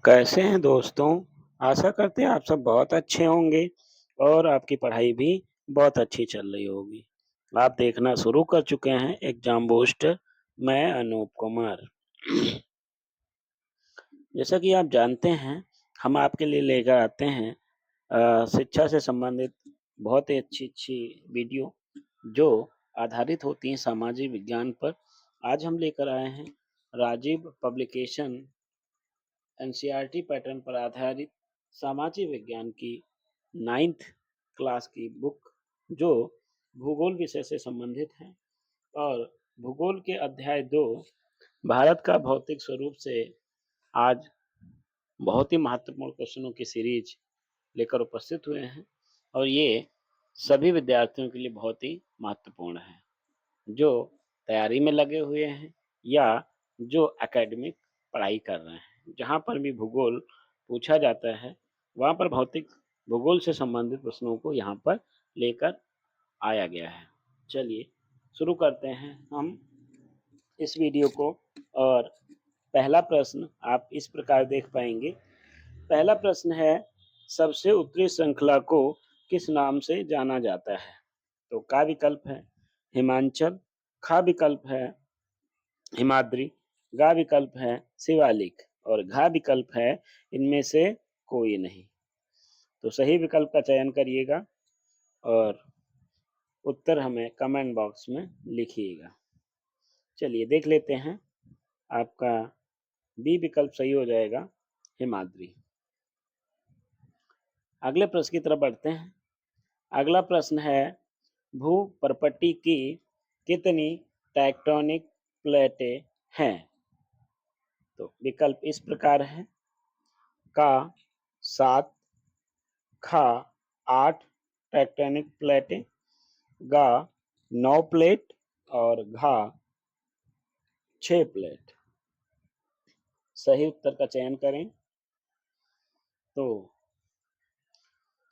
कैसे हैं दोस्तों? आशा करते हैं आप सब बहुत अच्छे होंगे और आपकी पढ़ाई भी बहुत अच्छी चल रही होगी। आप देखना शुरू कर चुके हैं एग्ज़ाम बूस्टर, मैं अनूप कुमार। जैसा कि आप जानते हैं, हम आपके लिए लेकर आते हैं शिक्षा से संबंधित बहुत ही अच्छी-अच्छी वीडियो जो आधारित होती हैं सामाजिक विज्ञान पर। आज हम लेकर आए हैं राजीव पब्लिकेशन एनसीईआरटी पैटर्न पर आधारित सामाजिक विज्ञान की 9th क्लास की बुक जो भूगोल विषय से संबंधित है और भूगोल के अध्याय 2 भारत का भौतिक स्वरूप से आज बहुत ही महत्वपूर्ण क्वेश्चनों की सीरीज लेकर उपस्थित हुए हैं और ये सभी विद्यार्थियों के लिए बहुत ही महत्वपूर्ण है जो तैयारी में लगे हुए हैं या जो एकेडमिक पढ़ाई कर रहे हैं। जहाँ पर भी भूगोल पूछा जाता है, वहाँ पर भौतिक भूगोल से संबंधित प्रश्नों को यहाँ पर लेकर आया गया है। चलिए शुरू करते हैं हम इस वीडियो को और पहला प्रश्न आप इस प्रकार देख पाएंगे। पहला प्रश्न है, सबसे उत्तरी श्रृंखला को किस नाम से जाना जाता है? तो का विकल्प है हिमांचल, खा विकल्प है हिमाद्री, गा विकल्प है शिवालिक और घा विकल्प है इनमें से कोई नहीं। तो सही विकल्प का चयन करिएगा और उत्तर हमें कमेंट बॉक्स में लिखिएगा। चलिए देख लेते हैं, आपका बी विकल्प सही हो जाएगा हिमाद्री। अगले प्रश्न की तरफ बढ़ते हैं। अगला प्रश्न है, भू परपट्टी की कितनी टेक्टोनिक प्लेटें हैं? तो विकल्प इस प्रकार है, का 7, खा 8 टेक्टोनिक प्लेटें, गा 9 प्लेट और घा 6 प्लेट। सही उत्तर का चयन करें तो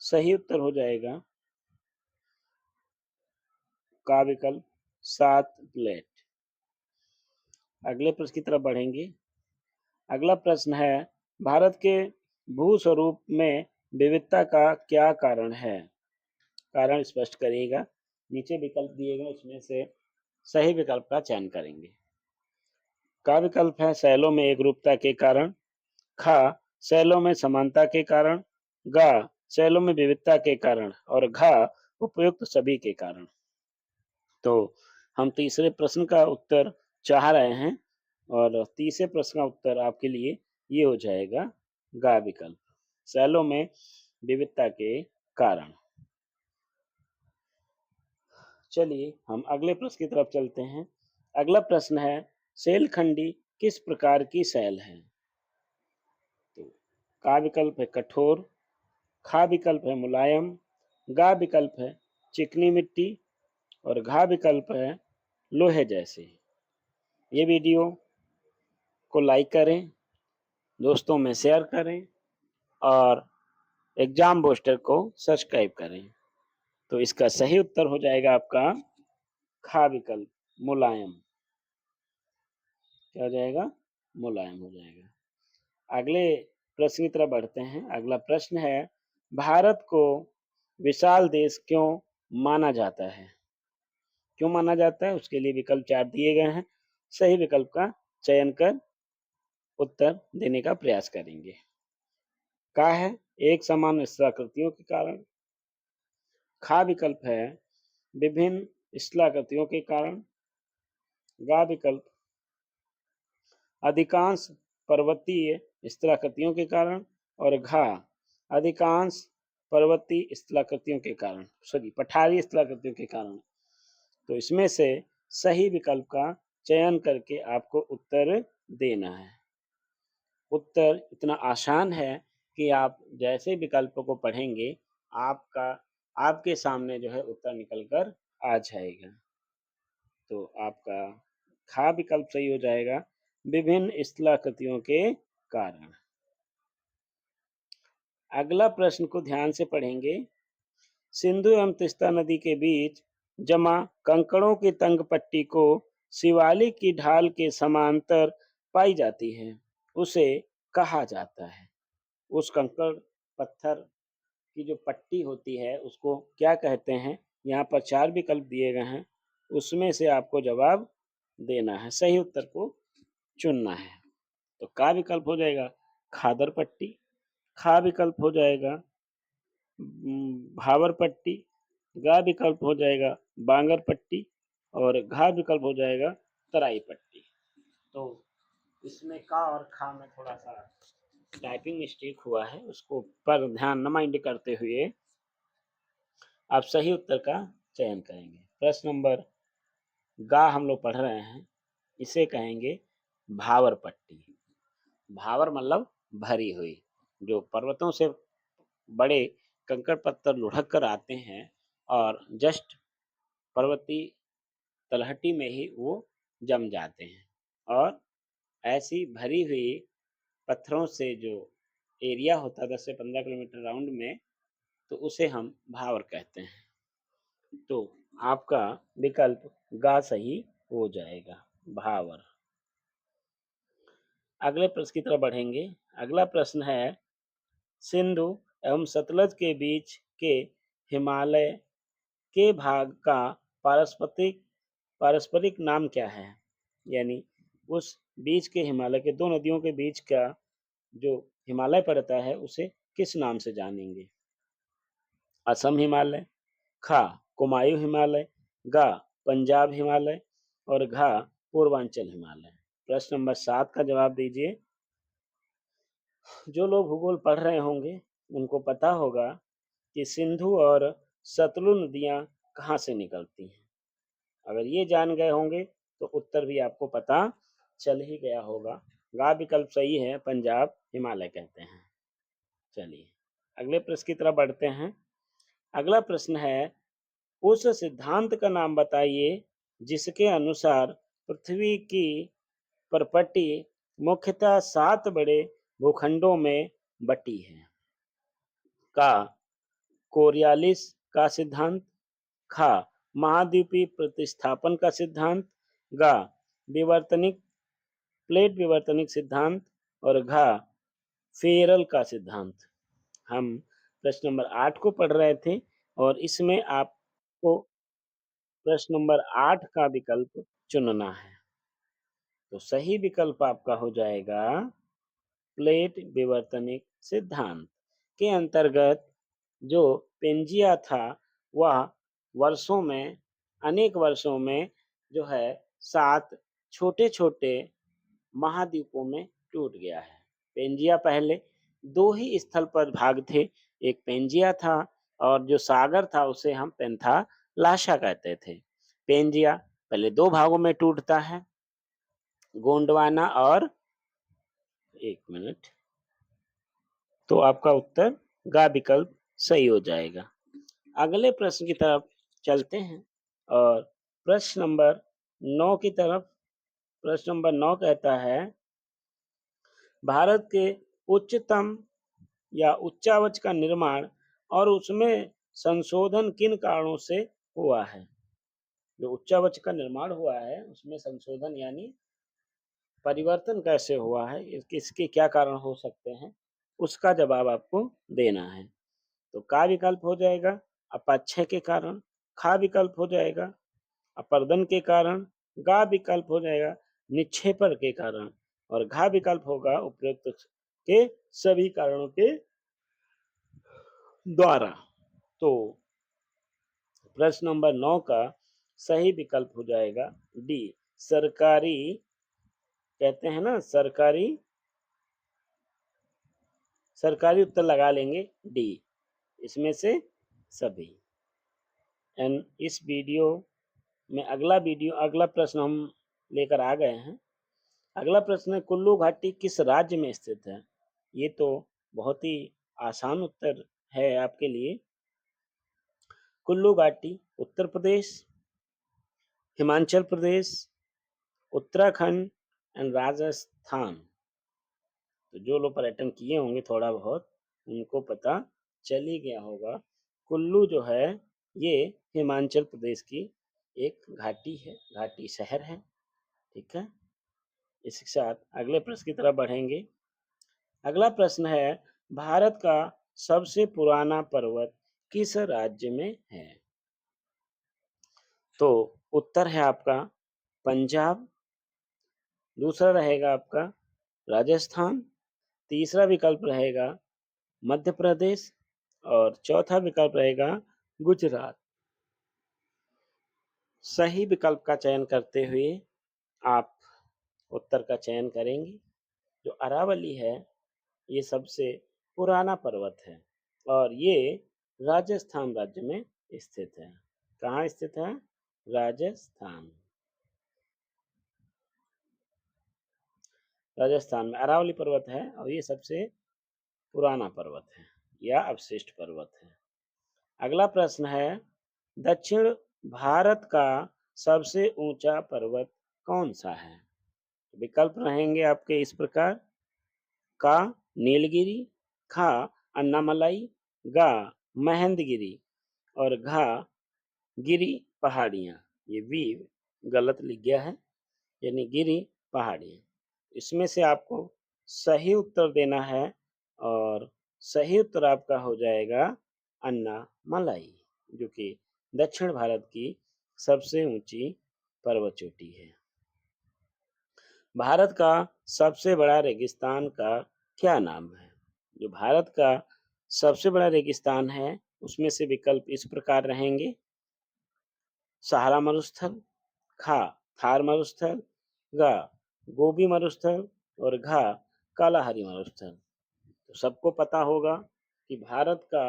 सही उत्तर हो जाएगा का विकल्प 7 प्लेट। अगले प्रश्न की तरफ बढ़ेंगे। अगला प्रश्न है, भारत के भू स्वरूप में विविधता का क्या कारण है? कारण स्पष्ट करिएगा। नीचे विकल्प दिए गए इसमें से सही विकल्प का चयन करेंगे। का विकल्प है शैलों में एकरूपता के कारण, खा शैलों में समानता के कारण, गा शैलों में विविधता के कारण और घा उपयुक्त सभी के कारण। तो हम तीसरे प्रश्न का उत्तर चाह रहे हैं और तीसरे प्रश्न का उत्तर आपके लिए ये हो जाएगा गा विकल्प, शैलों में विविधता के कारण। चलिए हम अगले प्रश्न की तरफ चलते हैं। अगला प्रश्न है, शैलखंडी किस प्रकार की शैल है? तो का विकल्प है कठोर, खा विकल्प है मुलायम, गा विकल्प है चिकनी मिट्टी और घा विकल्प है लोहे जैसे। ये वीडियो को लाइक करें, दोस्तों में शेयर करें और एग्जाम बूस्टर को सब्सक्राइब करें। तो इसका सही उत्तर हो जाएगा आपका खा विकल्प, मुलायम। क्या हो जाएगा? मुलायम हो जाएगा। अगले प्रश्न की तरफ बढ़ते हैं। अगला प्रश्न है, भारत को विशाल देश क्यों माना जाता है? क्यों माना जाता है उसके लिए विकल्प 4 दिए गए हैं। सही विकल्प का चयन कर उत्तर देने का प्रयास करेंगे। का है एक समान स्थलाकृतियों के कारण, खा विकल्प है विभिन्न स्थलाकृतियों के कारण, गा विकल्प अधिकांश पर्वतीय स्थलाकृतियों के कारण और घा अधिकांश पर्वतीय स्थलाकृतियों के कारण, सॉरी पठारी स्थलाकृतियों के कारण। तो इसमें से सही विकल्प का चयन करके आपको उत्तर देना है। उत्तर इतना आसान है कि आप जैसे विकल्प को पढ़ेंगे आपका आपके सामने जो है उत्तर निकल कर आ जाएगा। तो आपका खा विकल्प सही हो जाएगा विभिन्न स्थलाकृतियों के कारण। अगला प्रश्न को ध्यान से पढ़ेंगे। सिंधु एवं तीस्ता नदी के बीच जमा कंकड़ों की तंग पट्टी को शिवालिक की ढाल के समांतर पाई जाती है, उसे कहा जाता है? उस कंकड़ पत्थर की जो पट्टी होती है उसको क्या कहते हैं? यहाँ पर 4 विकल्प दिए गए हैं, उसमें से आपको जवाब देना है, सही उत्तर को चुनना है। तो का विकल्प हो जाएगा खादर पट्टी, खा विकल्प हो जाएगा भावर पट्टी, गा विकल्प हो जाएगा बांगर पट्टी और घा विकल्प हो जाएगा तराई पट्टी। तो इसमें का और खा में थोड़ा-सा टाइपिंग मिस्टेक हुआ है, उसको पर ध्यान न माइंड करते हुए आप सही उत्तर का चयन करेंगे। प्रश्न नंबर गा हम लोग पढ़ रहे हैं, इसे कहेंगे भावर पट्टी। भावर मतलब भरी हुई, जो पर्वतों से बड़े कंकड़ पत्थर लुढ़क कर आते हैं और जस्ट पर्वतीय तलहटी में ही वो जम जाते हैं और ऐसी भरी हुई पत्थरों से जो एरिया होता है 10 से 15 किलोमीटर राउंड में, तो उसे हम भावर कहते हैं। तो आपका विकल्प गा सही हो जाएगा, भावर। अगले प्रश्न की तरफ बढ़ेंगे। अगला प्रश्न है सिंधु एवं सतलज के बीच के हिमालय के भाग का पारस्परिक पारस्परिक नाम क्या है? यानी उस बीच के हिमालय के दो नदियों के बीच का जो हिमालय पड़ता है उसे किस नाम से जानेंगे? असम हिमालय, खा कुमायूं हिमालय, गा पंजाब हिमालय और घा पूर्वांचल हिमालय। प्रश्न नंबर 7 का जवाब दीजिए। जो लोग भूगोल पढ़ रहे होंगे उनको पता होगा कि सिंधु और सतलुज नदियां कहाँ से निकलती हैं। अगर ये जान गए होंगे तो उत्तर भी आपको पता चल ही गया होगा। गा विकल्प सही है, पंजाब हिमालय कहते हैं। चलिए अगले प्रश्न की तरफ बढ़ते हैं। अगला प्रश्न है उस सिद्धांत का नाम बताइए जिसके अनुसार पृथ्वी की परपटी मुख्यतः 7 बड़े भूखंडों में बटी है। का कोरियालिस का सिद्धांत, खा महाद्वीपीय प्रतिस्थापन का सिद्धांत, गा विवर्तनिक प्लेट विवर्तनिक सिद्धांत और घा फेरल का सिद्धांत। हम प्रश्न नंबर 8 को पढ़ रहे थे और इसमें आपको प्रश्न नंबर 8 का विकल्प चुनना है। तो सही विकल्प आपका हो जाएगा प्लेट विवर्तनिक सिद्धांत के अंतर्गत जो पेंजिया था वह वर्षों में अनेक वर्षों में जो है 7 छोटे-छोटे महाद्वीपों में टूट गया है। पेंजिया पहले 2 ही स्थल पर भाग थे, एक पेंजिया था और जो सागर था उसे हम पेंथालाशा कहते थे। पेंजिया पहले 2 भागों में टूटता है, गोंडवाना और 1 मिनट, तो आपका उत्तर गा विकल्प सही हो जाएगा। अगले प्रश्न की तरफ चलते हैं और प्रश्न नंबर 9 की तरफ। प्रश्न नंबर 9 कहता है भारत के उच्चतम या उच्चावच का निर्माण और उसमें संशोधन किन कारणों से हुआ है? जो उच्चावच का निर्माण हुआ है उसमें संशोधन यानी परिवर्तन कैसे हुआ है, इसके क्या कारण हो सकते हैं, उसका जवाब आपको देना है। तो का विकल्प हो जाएगा अपाक्षय के कारण, खा विकल्प हो जाएगा अपर्दन के कारण, गा विकल्प हो जाएगा निक्षेपण के कारण और घा विकल्प होगा उपयुक्त के सभी कारणों के द्वारा। तो प्रश्न नंबर 9 का सही विकल्प हो जाएगा डी, सरकारी, कहते हैं ना सरकारी, सरकारी उत्तर लगा लेंगे डी, इसमें से सभी। एंड इस वीडियो में अगला प्रश्न हम लेकर आ गए हैं। अगला प्रश्न है कुल्लू घाटी किस राज्य में स्थित है? ये तो बहुत ही आसान उत्तर है आपके लिए। कुल्लू घाटी उत्तर प्रदेश, हिमाचल प्रदेश, उत्तराखंड एंड राजस्थान। तो जो लोग पर्यटन किए होंगे थोड़ा बहुत उनको पता चल ही गया होगा। कुल्लू जो है ये हिमाचल प्रदेश की एक घाटी है, घाटी शहर है। ठीक है, इसके साथ अगले प्रश्न की तरफ बढ़ेंगे। अगला प्रश्न है, भारत का सबसे पुराना पर्वत किस राज्य में है? तो उत्तर है आपका पंजाब, दूसरा रहेगा आपका राजस्थान, तीसरा विकल्प रहेगा मध्य प्रदेश और चौथा विकल्प रहेगा गुजरात। सही विकल्प का चयन करते हुए आप उत्तर का चयन करेंगे। जो अरावली है, ये सबसे पुराना पर्वत है और ये राजस्थान राज्य में स्थित है। कहाँ स्थित है? राजस्थान। राजस्थान में अरावली पर्वत है और ये सबसे पुराना पर्वत है या अवशिष्ट पर्वत है। अगला प्रश्न है, दक्षिण भारत का सबसे ऊंचा पर्वत कौन सा है? विकल्प रहेंगे आपके इस प्रकार: का नीलगिरी, खा अन्नामलाई, गा महेंद्रगिरी और घा गिरी पहाड़ियाँ। ये वी गलत लिख गया है, यानी गिरी पहाड़ियाँ। इसमें से आपको सही उत्तर देना है और सही उत्तर आपका हो जाएगा अन्नामलाई, जो कि दक्षिण भारत की सबसे ऊंची पर्वत चोटी है। भारत का सबसे बड़ा रेगिस्तान का क्या नाम है? जो भारत का सबसे बड़ा रेगिस्तान है, उसमें से विकल्प इस प्रकार रहेंगे: सहारा मरुस्थल, खा थार मरुस्थल, गा गोबी मरुस्थल और घा कालाहारी मरुस्थल। तो सबको पता होगा कि भारत का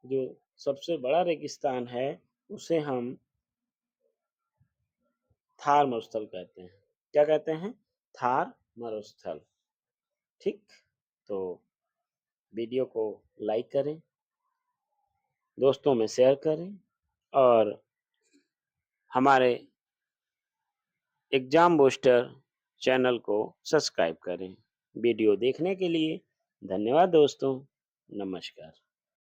जो सबसे बड़ा रेगिस्तान है, उसे हम थार मरुस्थल कहते हैं। क्या कहते हैं? थार मरुस्थल। ठीक, तो वीडियो को लाइक करें, दोस्तों में शेयर करें और हमारे एग्जाम बूस्टर चैनल को सब्सक्राइब करें। वीडियो देखने के लिए धन्यवाद दोस्तों। नमस्कार।